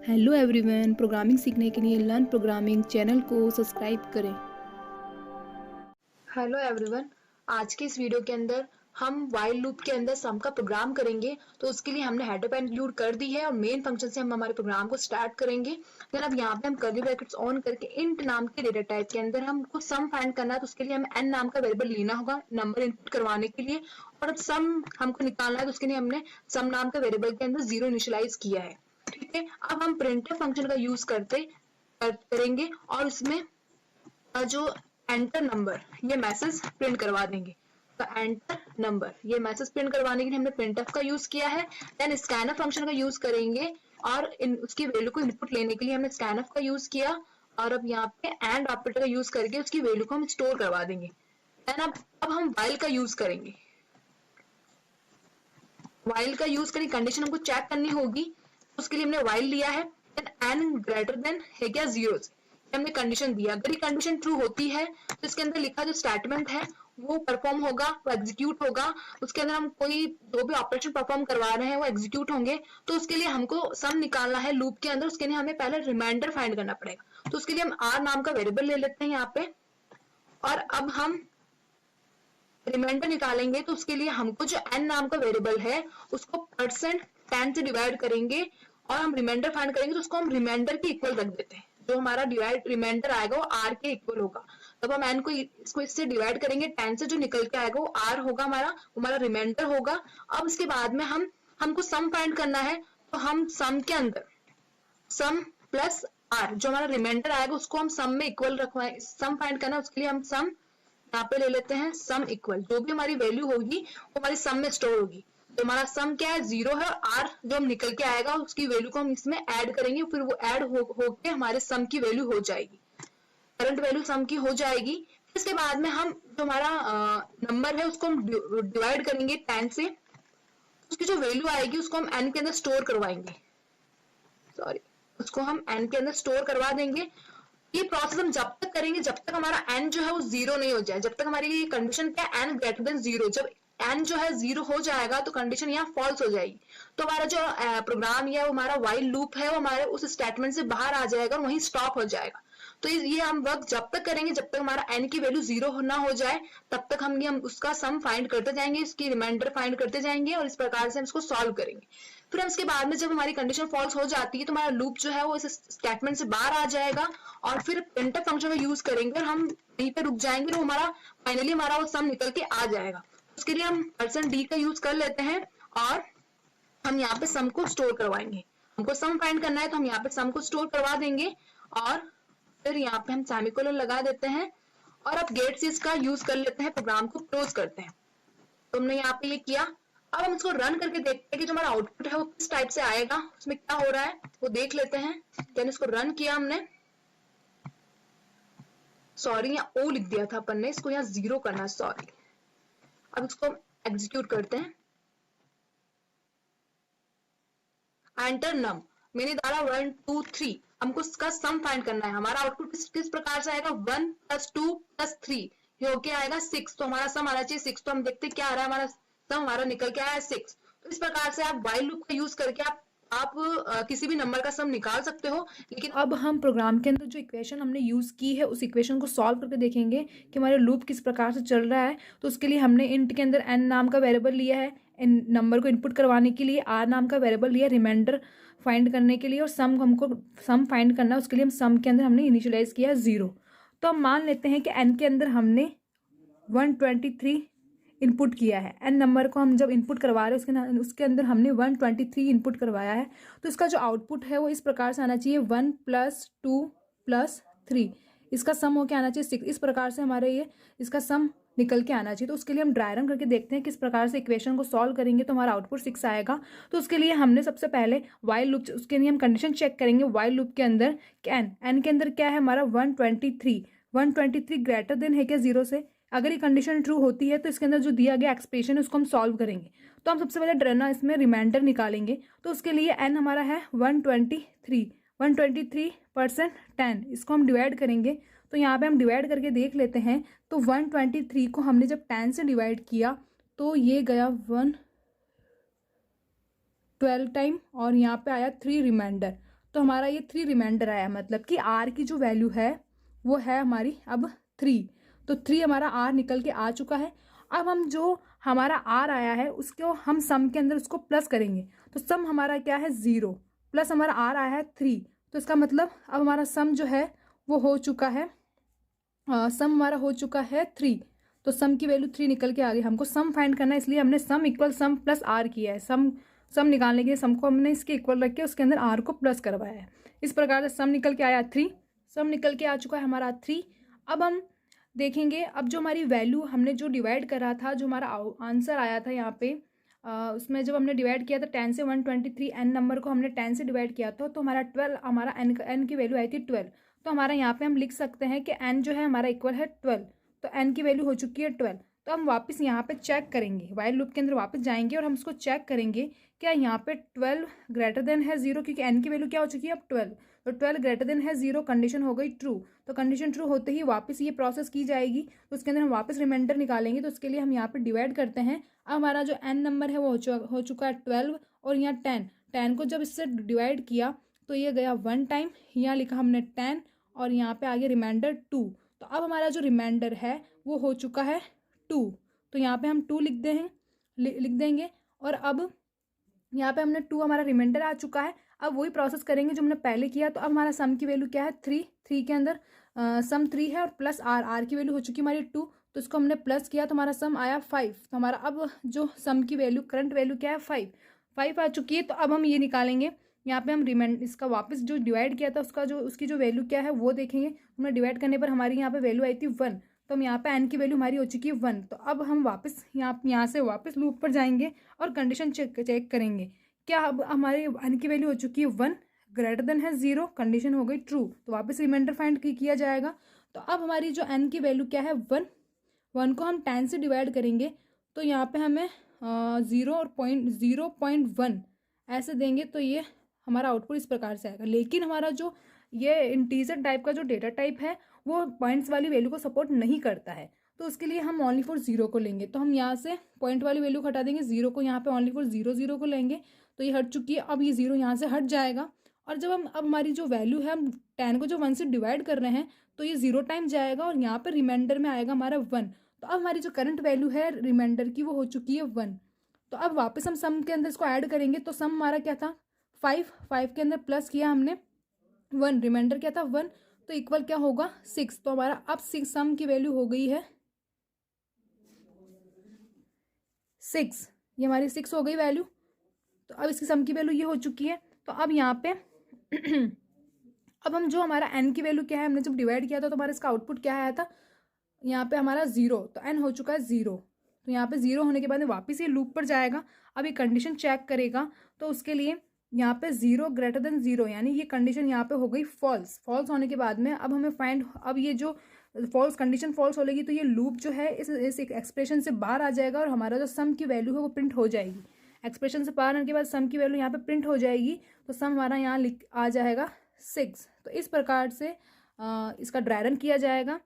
Hello everyone, programming सीखने के लिए लर्न प्रोग्रामिंग चैनल को सब्सक्राइब करें। हेलो एवरीवन, आज के इस वीडियो के अंदर हम वाइल लूप के अंदर सम का प्रोग्राम करेंगे। तो उसके लिए हमने हेडर पैन इंक्लूड कर दी है और मेन फंक्शन से हम हमारे प्रोग्राम को स्टार्ट करेंगे। देन अब यहाँ पे हम कर्ली ब्रैकेट्स ऑन करके इंट नाम के डेटा टाइप के अंदर हमको सम फाइंड करना है। तो उसके लिए हमें एन नाम का वेरिएबल लेना होगा नंबर इनपुट करवाने के लिए, और अब सम हमको निकालना है। तो उसके लिए हमने सम नाम का वेरिएबल के अंदर 0 इनिशियलाइज किया है। ठीक है, अब हम प्रिंटफ फंक्शन का यूज करेंगे और उसमें जो एंटर नंबर ये मैसेज प्रिंट करवा देंगे। तो एंटर नंबर ये मैसेज प्रिंट करवाने के लिए हमने प्रिंटफ का यूज किया है। देन स्कैनफ फंक्शन का यूज करेंगे और उसकी वैल्यू को इनपुट लेने के लिए हमने स्कैनफ का यूज किया। और अब यहाँ पे एंड ऑपरेटर का यूज करके उसकी वैल्यू को हम स्टोर करवा देंगे। देन अब हम व्हाइल का यूज करेंगे। व्हाइल का यूज करें, कंडीशन हमको चेक करनी होगी। उसके लिए हमने व्हाइल लिया है। देन एन ग्रेटर देन है क्या 0 से, हमने कंडीशन दिया। अगर ये कंडीशन ट्रू होती है तो इसके अंदर लिखा जो स्टेटमेंट है वो परफॉर्म होगा, वो एग्जीक्यूट होगा। उसके अंदर हम कोई जो भी ऑपरेशन परफॉर्म करवा रहे हैं वो एग्जीक्यूट होंगे। तो उसके लिए हमको सम निकालना है लूप के अंदर। उसके लिए हमें पहले रिमाइंडर फाइंड करना पड़ेगा। तो उसके लिए हम आर नाम का वेरिएबल ले लेते हैं यहाँ पे, और अब हम रिमाइंडर निकालेंगे। तो उसके लिए हमको जो एन नाम का वेरिएबल है उसको %10 से डिवाइड करेंगे और हम रिमाइंडर फाइंड करेंगे। तो उसको हम रिमाइंडर के इक्वल रख देते हैं। जो हमारा डिवाइड रिमाइंडर आएगा वो आर के इक्वल होगा। तब हम एन को इसको इससे डिवाइड करेंगे 10 से, जो निकल के आएगा वो आर होगा, हमारा रिमाइंडर होगा। अब इसके बाद में हमको सम फाइंड करना है। तो हम सम के अंदर सम प्लस आर, जो हमारा रिमाइंडर आएगा उसको हम सम में इक्वल रखवाएं। सम फाइंड करना है, उसके लिए हम सम यहाँ पे ले लेते हैं सम इक्वल, जो भी हमारी वैल्यू होगी वो हमारी सम में स्टोर होगी। तो हमारा सम क्या है 0 है, आर जो हम निकल के आएगा उसकी वैल्यू को हम इसमें ऐड करेंगे। फिर वो ऐड होके हमारे सम की वैल्यू हो जाएगी, करंट वैल्यू सम की हो जाएगी। इसके बाद में हम जो हमारा नंबर है उसको हम डिवाइड करेंगे 10 से। उसकी जो वैल्यू आएगी उसको हम एन के अंदर स्टोर करवाएंगे। सॉरी, उसको हम एन के अंदर स्टोर करवा देंगे। ये प्रोसेस हम जब तक करेंगे जब तक हमारा एन जो है वो 0 नहीं हो जाए। जब तक हमारी कंडीशन क्या है एन ग्रेटर देन 0, जब एन जो है 0 हो जाएगा तो कंडीशन यहाँ फॉल्स हो जाएगी। तो हमारा जो प्रोग्राम या हमारा व्हाइल लूप है वो हमारे उस स्टेटमेंट से बाहर आ जाएगा और वहीं स्टॉप हो जाएगा। तो ये हम वर्क जब तक करेंगे जब तक हमारा एन की वैल्यू 0 ना हो जाए, तब तक हम उसका सम फाइंड करते जाएंगे, इसकी रिमाइंडर फाइंड करते जाएंगे और इस प्रकार से हम इसको सॉल्व करेंगे। फिर हम इसके बाद में जब हमारी कंडीशन फॉल्स हो जाती है तो हमारा लूप जो है वो इस स्टेटमेंट से बाहर आ जाएगा और फिर प्रिंटफ फंक्शन का यूज करेंगे और हम यहीं पे रुक जाएंगे। तो हमारा फाइनली हमारा वो सम निकल के आ जाएगा। उसके लिए हम %d का यूज कर लेते हैं और हम यहाँ पे सम को स्टोर करवाएंगे। हमको सम फाइंड करना है तो हम यहाँ पे सम को स्टोर करवा देंगे और फिर यहाँ पे हम सेमीकोलन लगा देते हैं और अब गेट से इसका यूज कर लेते हैं, प्रोग्राम को क्लोज करते हैं। तो हमने यहाँ पे ये किया। अब हम इसको रन करके देखते हैं कि जो हमारा आउटपुट है वो किस टाइप से आएगा, उसमें क्या हो रहा है वो देख लेते हैं। देन इसको रन किया हमने, सॉरी यहाँ ओ लिख दिया था अपन ने, इसको यहाँ 0 करना है, सॉरी। अब इसको एग्जीक्यूट करते हैं। एंटर नम, मैंने डाला 1 2 3। हमको इसका सम फाइंड करना है। हमारा आउटपुट किस प्रकार से आएगा 1 + 2 + 3, ये होके आएगा 6। तो हमारा सम आना चाहिए 6। तो हम देखते हैं क्या आ रहा है, हमारा सम हमारा निकल के आया है 6। तो इस प्रकार से आप व्हाइल लूप का यूज करके आप किसी भी नंबर का सम निकाल सकते हो। लेकिन अब हम प्रोग्राम के अंदर जो इक्वेशन हमने यूज़ की है उस इक्वेशन को सॉल्व करके देखेंगे कि हमारा लूप किस प्रकार से चल रहा है। तो उसके लिए हमने इंट के अंदर एन नाम का वेरिएबल लिया है, इन नंबर को इनपुट करवाने के लिए आर नाम का वेरिएबल लिया रिमाइंडर फाइंड करने के लिए, और हमको सम फाइंड करना है। उसके लिए हम सम के अंदर हमने इनिशियलाइज किया 0। तो हम मान लेते हैं कि एन के अंदर हमने 123 इनपुट किया है। एन नंबर को हम जब इनपुट करवा रहे हैं उसके अंदर हमने 123 इनपुट करवाया है। तो इसका जो आउटपुट है वो इस प्रकार से आना चाहिए 1 + 2 + 3, इसका सम होके आना चाहिए 6। इस प्रकार से हमारे ये इसका सम निकल के आना चाहिए। तो उसके लिए हम ड्राई रन करके देखते हैं किस प्रकार से इक्वेशन को सॉल्व करेंगे तो हमारा आउटपुट 6 आएगा। तो उसके लिए हमने सबसे पहले वाइल लूप, उसके लिए हम कंडीशन चेक करेंगे वाइल लूप के अंदर एन के अंदर क्या है हमारा 123 ग्रेटर देन है क्या 0 से। अगर ये कंडीशन ट्रू होती है तो इसके अंदर जो दिया गया एक्सप्रेशन है उसको हम सॉल्व करेंगे। तो हम सबसे पहले डरना इसमें रिमाइंडर निकालेंगे। तो उसके लिए एन हमारा है 123 10, इसको हम डिवाइड करेंगे। तो यहाँ पे हम डिवाइड करके देख लेते हैं। तो 123 को हमने जब 10 से डिवाइड किया तो ये गया 1 12 टाइम और यहाँ पे आया 3 रिमाइंडर। तो हमारा ये 3 रिमाइंडर आया, मतलब कि आर की जो वैल्यू है वो है हमारी अब 3। तो 3 हमारा आर निकल के आ चुका है। अब हम जो हमारा आर आया है उसको हम सम के अंदर उसको प्लस करेंगे, तो सम हमारा क्या है 0 प्लस हमारा आर आया है 3। तो इसका मतलब अब हमारा सम जो है वो हो चुका है, सम हमारा हो चुका है 3। तो सम की वैल्यू 3 निकल के आ गई। हमको सम फाइंड करना है, इसलिए हमने sum equal sum plus R किया है। सम निकालने के लिए सम को हमने इसके इक्वल रख के उसके अंदर आर को प्लस करवाया है। इस प्रकार से सम निकल के आया 3, सम निकल के आ चुका है हमारा 3। अब हम देखेंगे, अब जो हमारी वैल्यू हमने जो डिवाइड करा था, जो हमारा आंसर आया था यहाँ पे, उसमें जब हमने डिवाइड किया था 10 से 123 एन नंबर को हमने 10 से डिवाइड किया था, तो हमारा 12, हमारा एन की वैल्यू आई थी 12। तो हमारा यहाँ पे हम लिख सकते हैं कि एन जो है हमारा इक्वल है 12। तो एन की वैल्यू हो चुकी है 12। तो हम वापस यहाँ पे चेक करेंगे, वाइल लूप के अंदर वापस जाएंगे और हम उसको चेक करेंगे क्या यहाँ पे 12 ग्रेटर देन है 0, क्योंकि एन की वैल्यू क्या हो चुकी है अब 12। तो 12 ग्रेटर देन है 0, कंडीशन हो गई ट्रू। तो कंडीशन ट्रू होते ही वापस ये प्रोसेस की जाएगी, तो उसके अंदर हम वापस रिमाइंडर निकालेंगे। तो उसके लिए हम यहाँ पे डिवाइड करते हैं। अब हमारा जो एन नंबर है वो हो चुका है 12, और यहाँ 10 को जब इससे डिवाइड किया तो ये गया 1 टाइम, यहाँ लिखा हमने 10 और यहाँ पे आगे रिमाइंडर 2। तो अब हमारा जो रिमाइंडर है वो हो चुका है 2। तो यहाँ पे हम 2 लिख देंगे। और अब यहाँ पे हमने 2 हमारा रिमाइंडर आ चुका है। अब वही प्रोसेस करेंगे जो हमने पहले किया। तो अब हमारा सम की वैल्यू क्या है 3 के अंदर सम 3 है और प्लस आर की वैल्यू हो चुकी है हमारी 2। तो इसको हमने प्लस किया तो हमारा सम आया 5। तो हमारा अब जो सम की वैल्यू करंट वैल्यू क्या है 5 आ चुकी है। तो अब हम ये निकालेंगे, यहाँ पे हम इसका वापस जो डिवाइड किया था उसकी जो वैल्यू क्या है वो देखेंगे। हमने डिवाइड करने पर हमारी यहाँ पे वैल्यू आई थी 1। तो हम यहाँ पे एन की वैल्यू हमारी हो चुकी है 1। तो अब हम वापस यहाँ से वापस लूप पर जाएंगे और कंडीशन चेक करेंगे। क्या अब हमारी एन की वैल्यू हो चुकी है 1 ग्रेटर देन है 0, कंडीशन हो गई ट्रू। तो वापस रिमाइंडर फाइंड किया जाएगा। तो अब हमारी जो एन की वैल्यू क्या है 1 को हम 10 से डिवाइड करेंगे, तो यहाँ पे हमें 0.1 ऐसे देंगे। तो ये हमारा आउटपुट इस प्रकार से आएगा। लेकिन हमारा जो ये इंटीजर टाइप का जो डेटा टाइप है वो पॉइंट्स वाली वैल्यू को सपोर्ट नहीं करता है। तो उसके लिए हम ओनली फॉर 0 को लेंगे। तो हम यहाँ से पॉइंट वाली वैल्यू हटा देंगे, 0 को यहाँ पे ओनली फॉर 0 को लेंगे। तो ये हट चुकी है। अब ये 0 यहाँ से हट जाएगा। और जब हम अब हमारी जो वैल्यू है, हम 10 को जो 1 से डिवाइड कर रहे हैं, तो ये 0 टाइम जाएगा और यहाँ पे रिमाइंडर में आएगा हमारा 1। तो अब हमारी जो करंट वैल्यू है रिमाइंडर की वो हो चुकी है 1। तो अब वापस हम सम के अंदर इसको ऐड करेंगे। तो सम हमारा क्या था 5 के अंदर प्लस किया हमने 1, रिमाइंडर क्या था 1, तो इक्वल क्या होगा 6। तो हमारा अब 6 सम की वैल्यू हो गई है 6। ये हमारी 6 हो गई वैल्यू। तो अब इसकी सम की वैल्यू ये हो चुकी है। तो अब यहाँ पे अब हम जो हमारा एन की वैल्यू क्या है, हमने जब डिवाइड किया था तो हमारा इसका आउटपुट क्या आया था, यहाँ पे हमारा 0। तो एन हो चुका है 0। तो यहाँ पे 0 होने के बाद वापस ये लूप पर जाएगा। अब ये कंडीशन चेक करेगा। तो उसके लिए यहाँ पे 0 ग्रेटर देन 0, यानी ये कंडीशन यहाँ पे हो गई फॉल्स। फॉल्स होने के बाद में अब हमें अब ये जो कंडीशन फॉल्स होगी तो ये लूप जो है इस एक्सप्रेशन से बाहर आ जाएगा और हमारा जो सम की वैल्यू है वो प्रिंट हो जाएगी। एक्सप्रेशन से बाहर आने के बाद सम की वैल्यू यहाँ पे प्रिंट हो जाएगी। तो सम हमारा यहाँ आ जाएगा 6। तो इस प्रकार से इसका ड्राई रन किया जाएगा।